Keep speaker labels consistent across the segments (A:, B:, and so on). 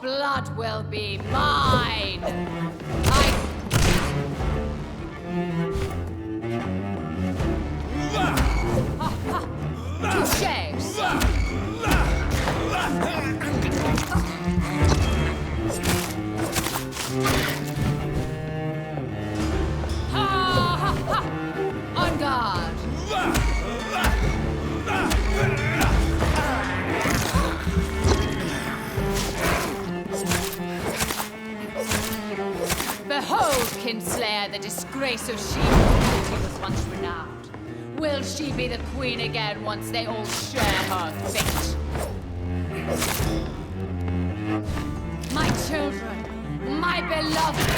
A: blood will be mine! Touché! On guard! Behold, Kinslayer, the disgrace of she who was once renowned. Will she be the queen again once they all share her fate? My children, my beloved!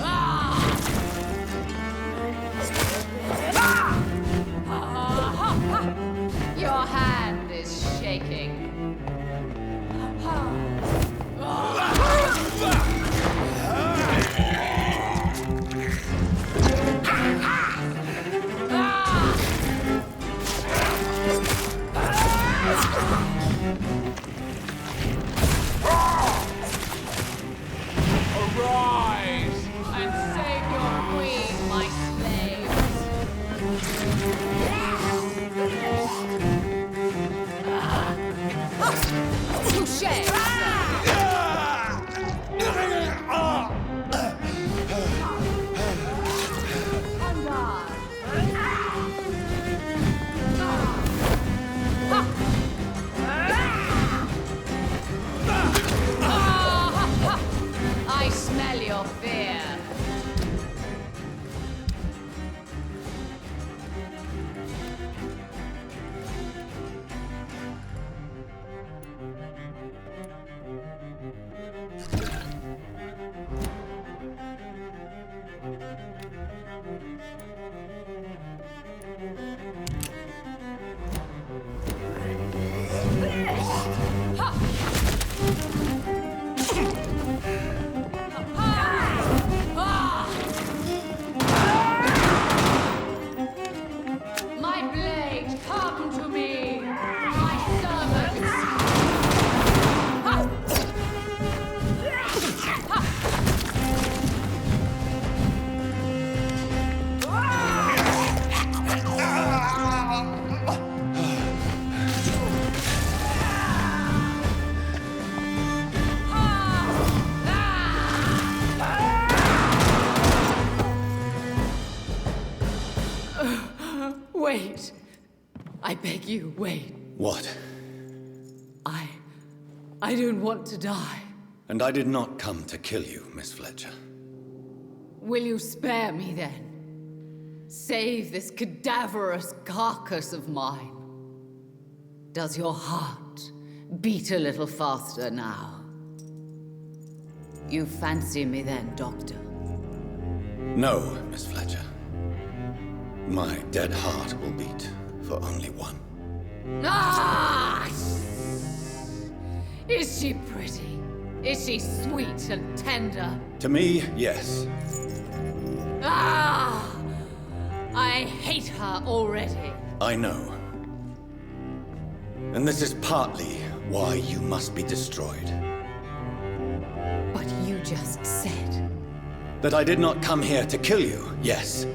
A: Ah! Ah! Your hand is shaking. Arise and save your queen, my slaves. Touché! I smell your fear. My blade, come to me, my servants. Wait. I beg you, wait.
B: What?
A: I don't want to die.
B: And I did not come to kill you, Miss Fletcher.
A: Will you spare me then? Save this cadaverous carcass of mine. Does your heart beat a little faster now? You fancy me then, Doctor?
B: No, Miss Fletcher. My dead heart will beat for only one.
A: Ah! Is she pretty? Is she sweet and tender?
B: To me, yes.
A: Ah! I hate her already.
B: I know. And this is partly why you must be destroyed.
A: But you just said...
B: That I did not come here to kill you, yes.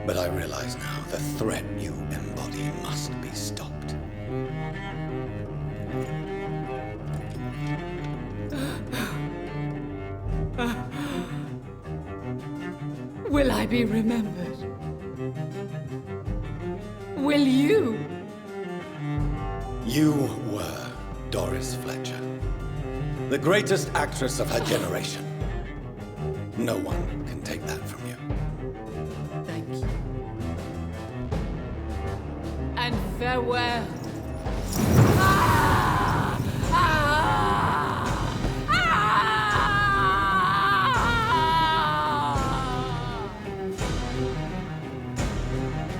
B: But I realize now the threat you embody must be stopped.
A: Will I be remembered? Will you?
B: You were Doris Fletcher, the greatest actress of her generation. No one can take that from you.
A: Thank you. And farewell. Ah! Ah! Ah!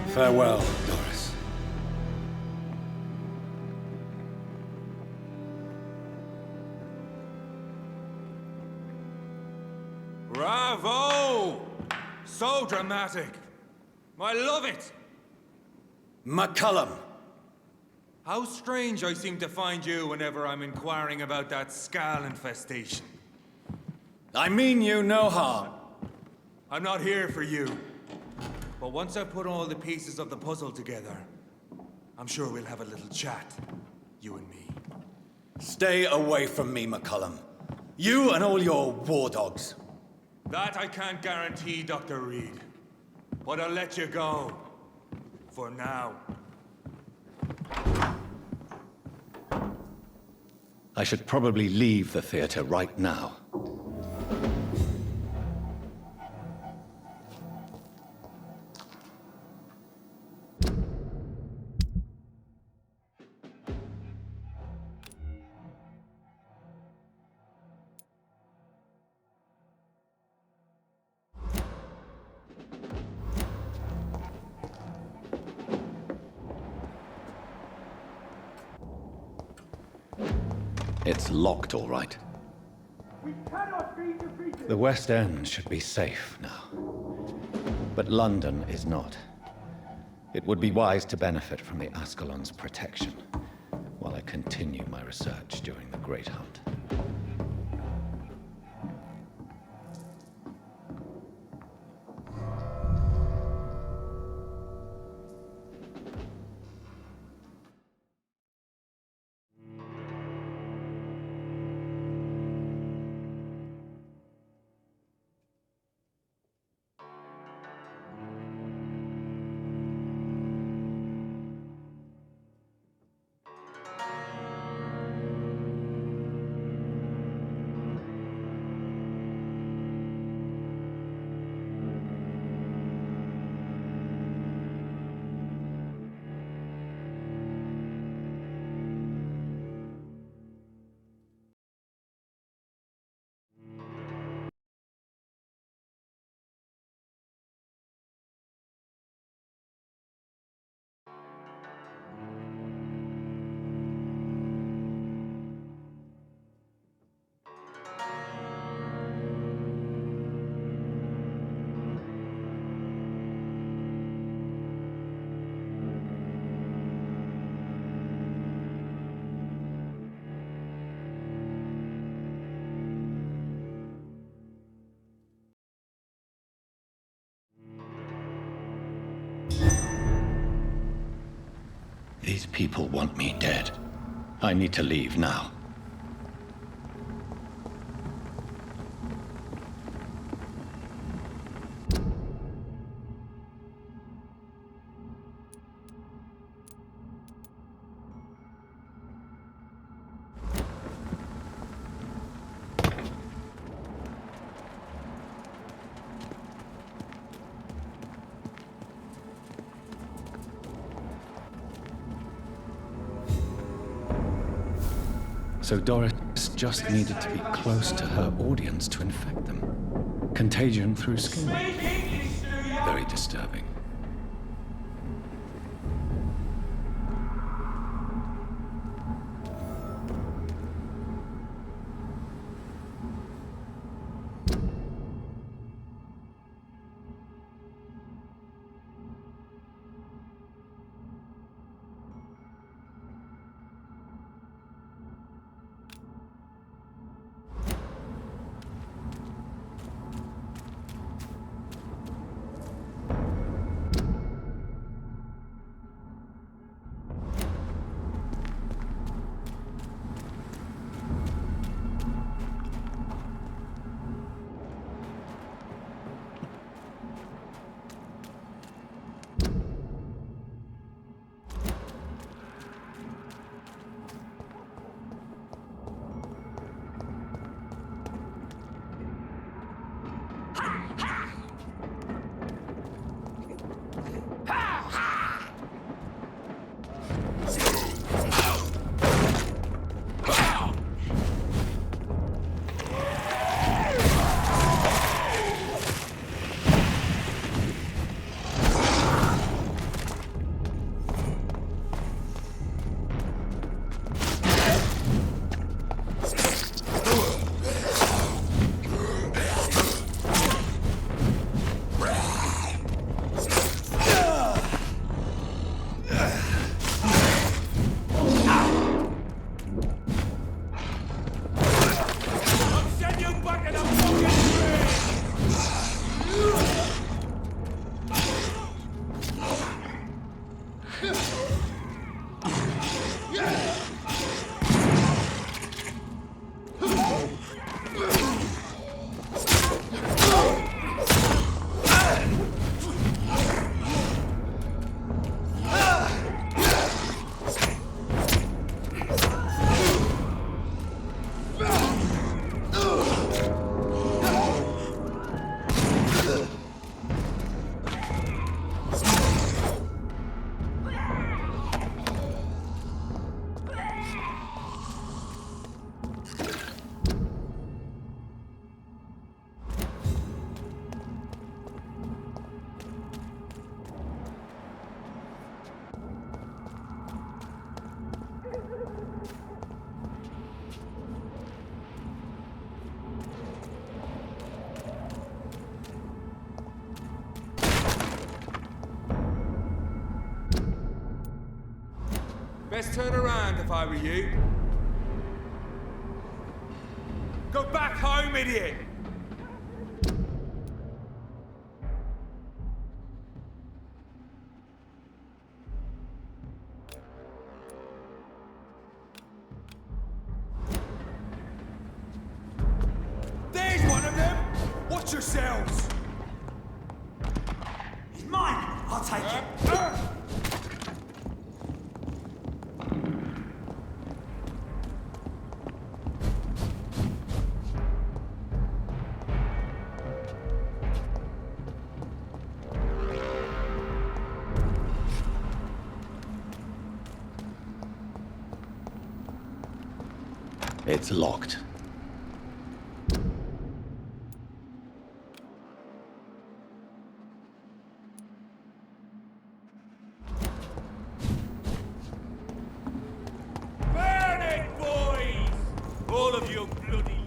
B: Farewell, Doris.
C: Bravo! So dramatic. I love it.
B: McCullum!
C: How strange I seem to find you whenever I'm inquiring about that skull infestation.
B: I mean you no harm.
C: I'm not here for you. But once I put all the pieces of the puzzle together, I'm sure we'll have a little chat, you and me.
B: Stay away from me, McCullum. You and all your war dogs.
C: That I can't guarantee, Dr. Reed. But I'll let you go. For now.
B: I should probably leave the theater right now. It's locked, all right. The West End should be safe now. But London is not. It would be wise to benefit from the Ascalon's protection while I continue my research during the Great Hunt. These people want me dead. I need to leave now. So Doris just needed to be close to her audience to infect them. Contagion through skin. Very disturbing.
C: best turn around if I were you. Go back home, idiot! There's one of them! Watch yourselves!
D: He's mine! I'll take it!
B: It's locked.
C: Burn it, boys! All of you bloody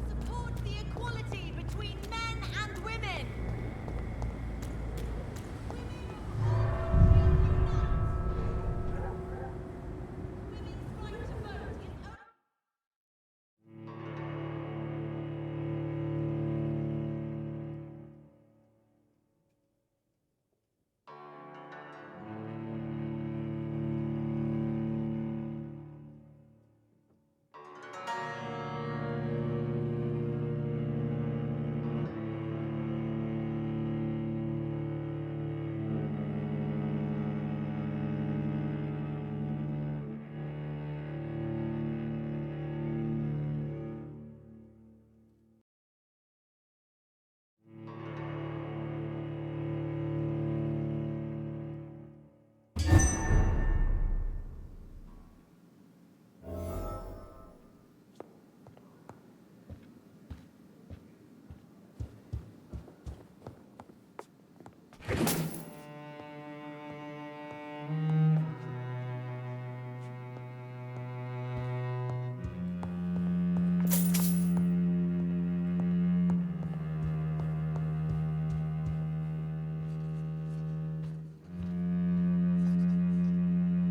E: Support the equality between men and women. Women's right to vote is only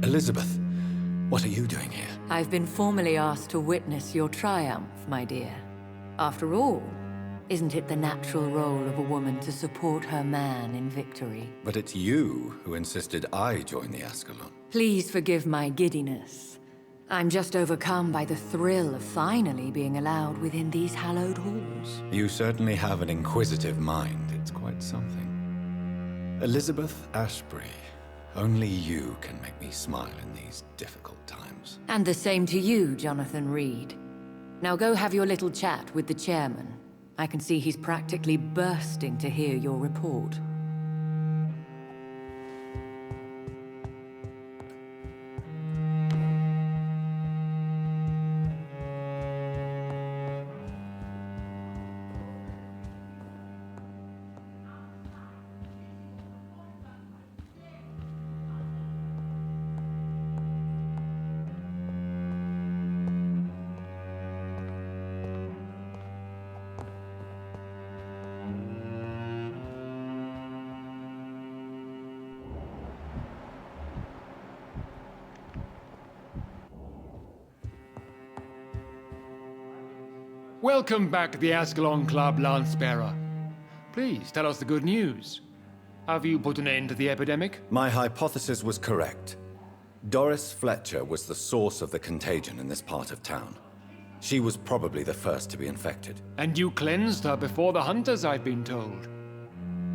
B: Elizabeth, what are you doing here?
F: I've been formally asked to witness your triumph, my dear. After all, isn't it the natural role of a woman to support her man in victory?
G: But it's you who insisted I join the Ascalon.
F: Please forgive my giddiness. I'm just overcome by the thrill of finally being allowed within these hallowed halls.
G: You certainly have an inquisitive mind. It's quite something. Elizabeth Ashbury, only you can make me smile in these difficult times.
F: And the same to you, Jonathan Reed. Now go have your little chat with the chairman. I can see he's practically bursting to hear your report.
H: Welcome back to the Ascalon Club, Lance-Bearer. Please, tell us the good news. Have you put an end to the epidemic?
G: My hypothesis was correct. Doris Fletcher was the source of the contagion in this part of town. She was probably the first to be infected.
H: And you cleansed her before the hunters, I've been told.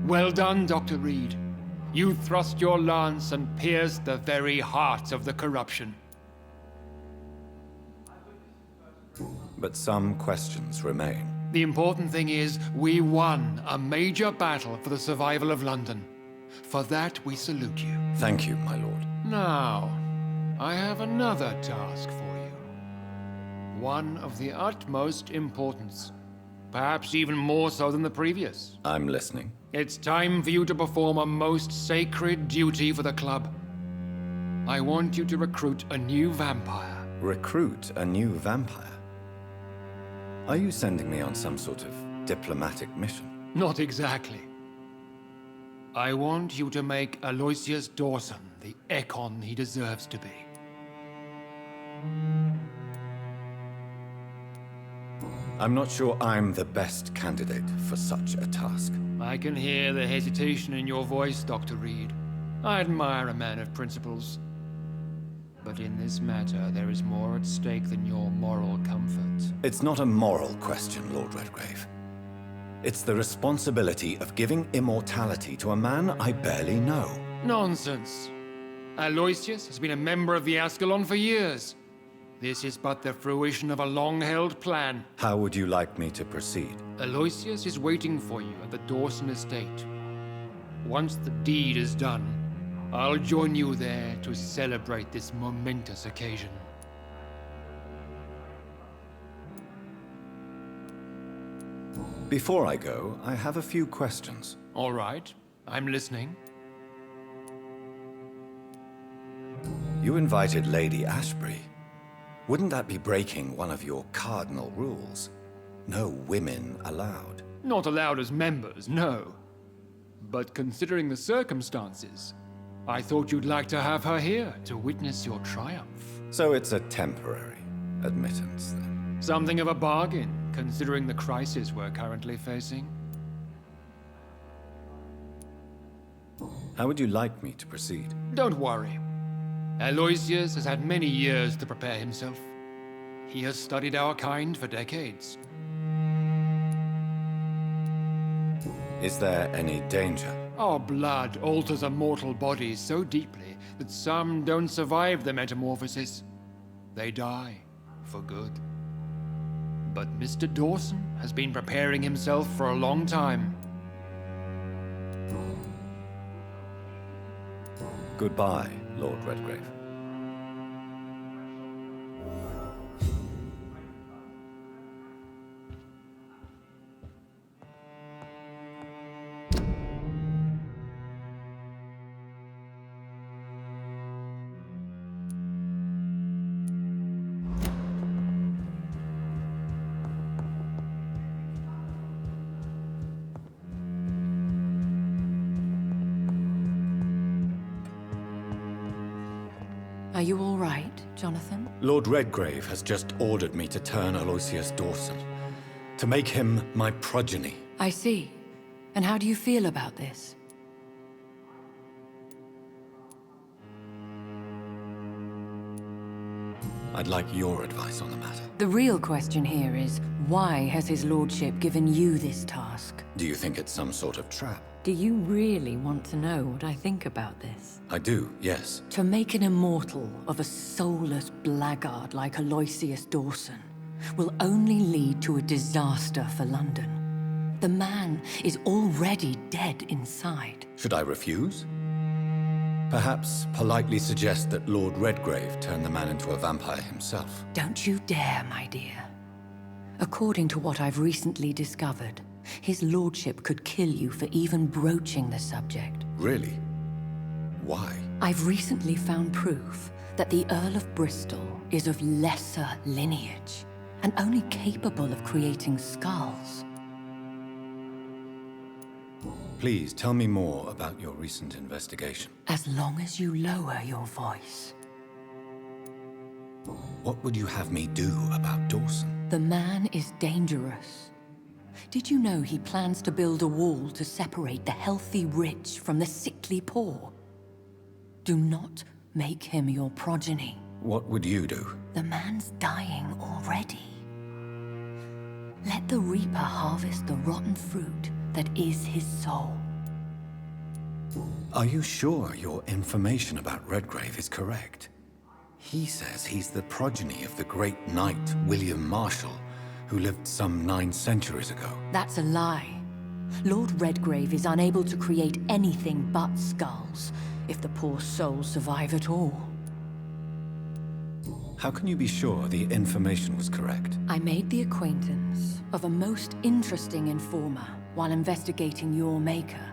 H: Well done, Dr. Reed. You thrust your lance and pierced the very heart of the corruption.
G: but some questions remain.
H: The important thing is, we won a major battle for the survival of London. For that, we salute you.
G: Thank you, my lord.
H: Now, I have another task for you. One of the utmost importance. Perhaps even more so than the previous.
G: I'm listening.
H: It's time for you to perform a most sacred duty for the club. I want you to recruit a new vampire.
G: Recruit a new vampire? Are you sending me on some sort of diplomatic mission?
H: Not exactly. I want you to make Aloysius Dawson the Ekon he deserves to be.
G: I'm not sure I'm the best candidate for such a task.
H: I can hear the hesitation in your voice, Dr. Reed. I admire a man of principles. But in this matter, there is more at stake than your moral comfort.
G: It's not a moral question, Lord Redgrave. It's the responsibility of giving immortality to a man I barely know.
H: Nonsense. Aloysius has been a member of the Ascalon for years. This is but the fruition of a long-held plan.
G: How would you like me to proceed?
H: Aloysius is waiting for you at the Dawson estate. Once the deed is done, I'll join you there to celebrate this momentous occasion.
G: Before I go, I have a few questions.
H: All right, I'm listening.
G: You invited Lady Ashbury. Wouldn't that be breaking one of your cardinal rules? No women allowed.
H: Not allowed as members, no. But considering the circumstances, I thought you'd like to have her here to witness your triumph.
G: So it's a temporary admittance, then?
H: Something of a bargain, considering the crisis we're currently facing.
G: How would you like me to proceed?
H: Don't worry. Aloysius has had many years to prepare himself. He has studied our kind for decades.
G: Is there any danger?
H: Our blood alters a mortal body so deeply that some don't survive the metamorphosis. They die for good. But Mr. Dawson has been preparing himself for a long time.
G: Goodbye, Lord Redgrave.
F: Are you all right, Jonathan?
G: Lord Redgrave has just ordered me to turn Aloysius Dawson, to make him my progeny.
F: I see. And how do you feel about this?
G: I'd like your advice on the matter.
F: The real question here is, why has his lordship given you this task?
G: Do you think it's some sort of trap?
F: Do you really want to know what I think about this?
G: I do, yes.
F: To make an immortal of a soulless blackguard like Aloysius Dawson will only lead to a disaster for London. The man is already dead inside.
G: Should I refuse? Perhaps politely suggest that Lord Redgrave turn the man into a vampire himself.
F: Don't you dare, my dear. According to what I've recently discovered, his lordship could kill you for even broaching the subject.
G: Really? Why?
F: I've recently found proof that the Earl of Bristol is of lesser lineage and only capable of creating skulls.
G: Please tell me more about your recent investigation.
F: As long as you lower your voice.
G: What would you have me do about Dawson?
F: The man is dangerous. Did you know he plans to build a wall to separate the healthy rich from the sickly poor? Do not make him your progeny.
G: What would you do?
F: The man's dying already. Let the Reaper harvest the rotten fruit that is his soul.
G: Are you sure your information about Redgrave is correct? He says he's the progeny of the great knight William Marshall, who lived some 9 centuries ago.
F: That's a lie. Lord Redgrave is unable to create anything but skulls, if the poor souls survive at all.
G: How can you be sure the information was correct?
F: I made the acquaintance of a most interesting informer while investigating your maker,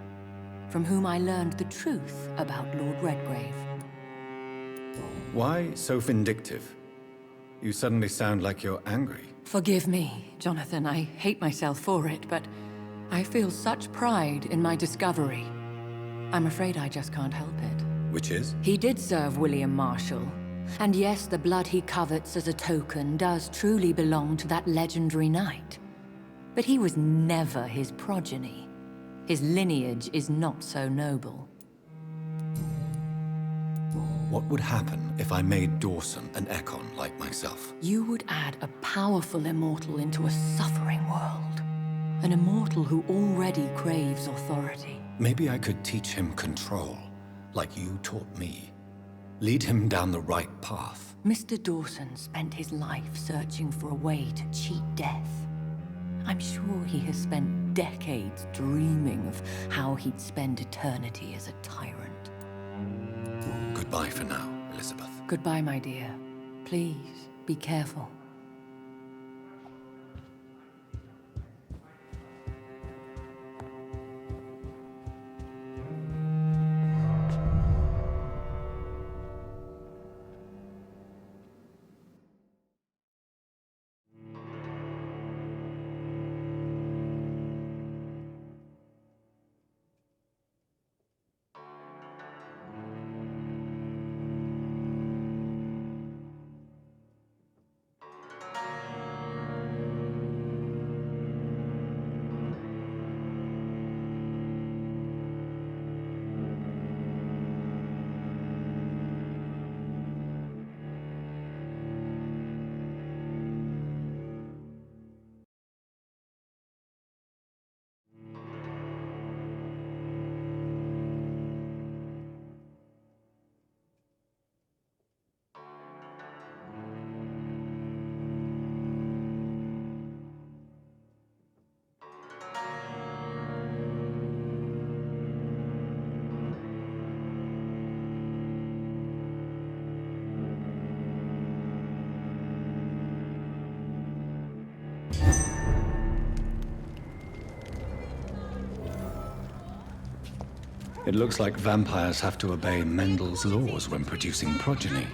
F: from whom I learned the truth about Lord Redgrave.
G: Why so vindictive? You suddenly sound like you're angry.
F: Forgive me, Jonathan. I hate myself for it, but I feel such pride in my discovery. I'm afraid I just can't help it.
G: Which is?
F: He did serve William Marshall. And yes, the blood he covets as a token does truly belong to that legendary knight. But he was never his progeny. His lineage is not so noble.
G: What would happen if I made Dawson an Ekon like myself?
F: You would add a powerful immortal into a suffering world. An immortal who already craves authority.
G: Maybe I could teach him control, like you taught me. Lead him down the right path.
F: Mr. Dawson spent his life searching for a way to cheat death. I'm sure he has spent decades dreaming of how he'd spend eternity as a tyrant.
G: Goodbye for now, Elizabeth.
F: Goodbye, my dear. Please, be careful.
B: It looks like vampires have to obey Mendel's laws when producing progeny.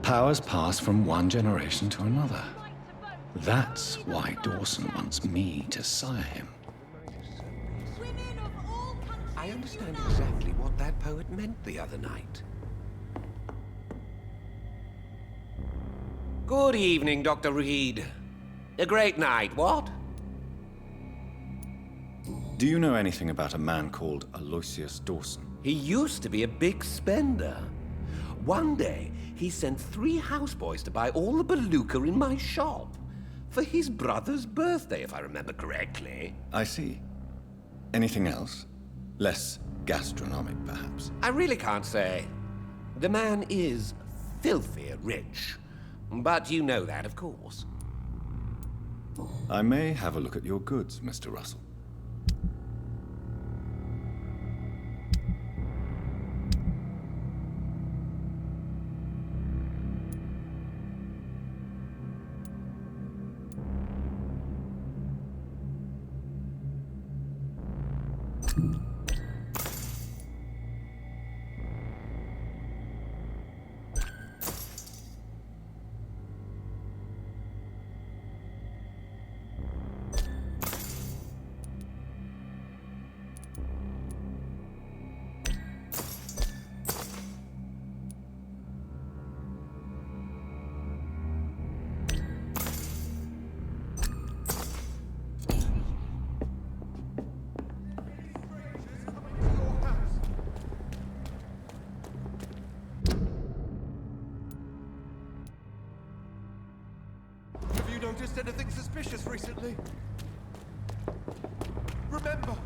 B: Powers pass from one generation to another. That's why Dawson wants me to sire him.
I: I understand exactly what that poet meant the other night. Good evening, Dr. Reed. A great night, what?
G: Do you know anything about a man called Aloysius Dawson?
I: He used to be a big spender. One day, he sent 3 houseboys to buy all the Beluga in my shop. For his brother's birthday, if I remember correctly.
G: I see. Anything else? Less gastronomic, perhaps?
I: I really can't say. The man is filthy rich. But you know that, of course.
G: I may have a look at your goods, Mr. Russell.
C: Have you noticed anything suspicious recently? Remember,